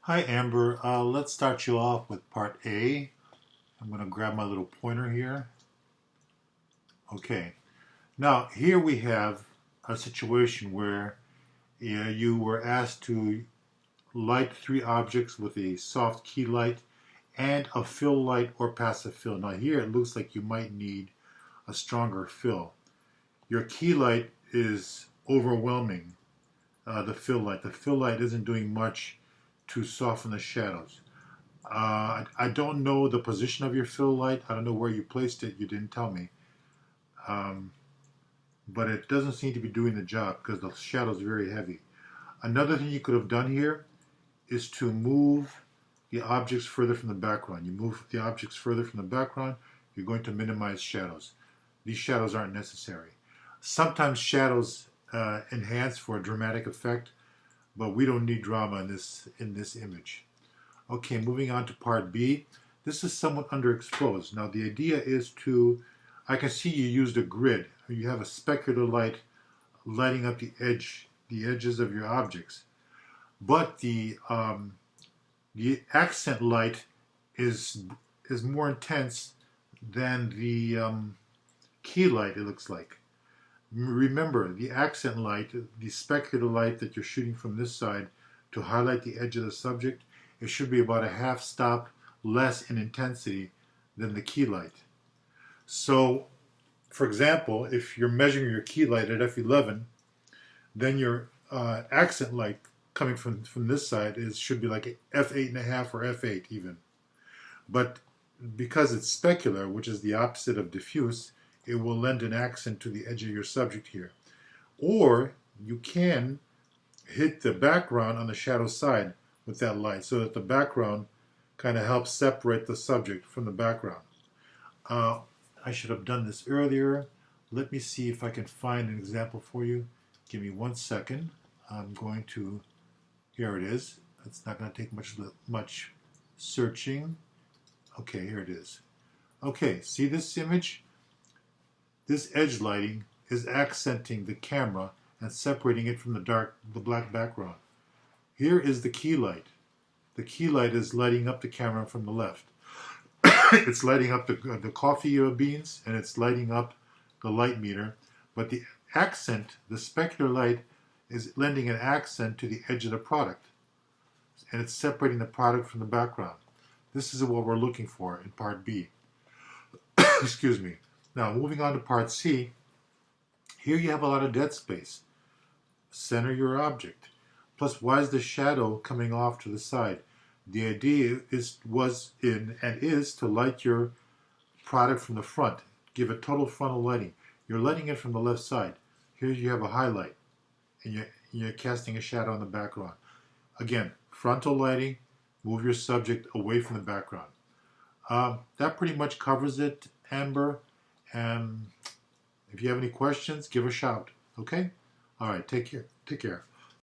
Hi Amber, let's start you off with part A. I'm going to grab my little pointer here. Okay, now here we have a situation where you were asked to light three objects with a soft key light and a fill light or passive fill. Now here it looks like you might need a stronger fill. Your key light is overwhelming the fill light. The fill light isn't doing much to soften the shadows. I don't know the position of your fill light. I don't know where you placed it. You didn't tell me. Um, but it doesn't seem to be doing the job because the shadow is very heavy. Another thing you could have done here is to move the objects further from the background. You move the objects further from the background, you're going to minimize shadows. These shadows aren't necessary. Sometimes shadows enhance for a dramatic effect, but we don't need drama in this image. Okay, moving on to part B. This is somewhat underexposed. Now the idea is to, I can see you used a grid. You have a specular light lighting up the edges of your objects. But the accent light is more intense than the key light, it looks like. Remember, the accent light, the specular light that you're shooting from this side to highlight the edge of the subject, it should be about a half stop less in intensity than the key light. So, for example, if you're measuring your key light at f11, then your accent light coming from this side should be like f8.5 or f8 even. But because it's specular, which is the opposite of diffuse, it will lend an accent to the edge of your subject here. Or you can hit the background on the shadow side with that light so that the background kind of helps separate the subject from the background. I should have done this earlier. Let me see if I can find an example for you. Give me 1 second. I'm going to, here it is. It's not going to take much searching. Okay, here it is. Okay, see this image? This edge lighting is accenting the camera and separating it from the black background. Here is the key light. The key light is lighting up the camera from the left. It's lighting up the coffee beans, and it's lighting up the light meter. But the accent, the specular light, is lending an accent to the edge of the product. And it's separating the product from the background. This is what we're looking for in part B. Excuse me. Now, moving on to part C, here you have a lot of dead space. Center your object. Plus, why is the shadow coming off to the side? The idea was to light your product from the front. Give it total frontal lighting. You're lighting it from the left side. Here you have a highlight, and you're casting a shadow on the background. Again, frontal lighting, move your subject away from the background. That pretty much covers it, Amber. And if you have any questions, give a shout. Okay? All right, take care. Take care.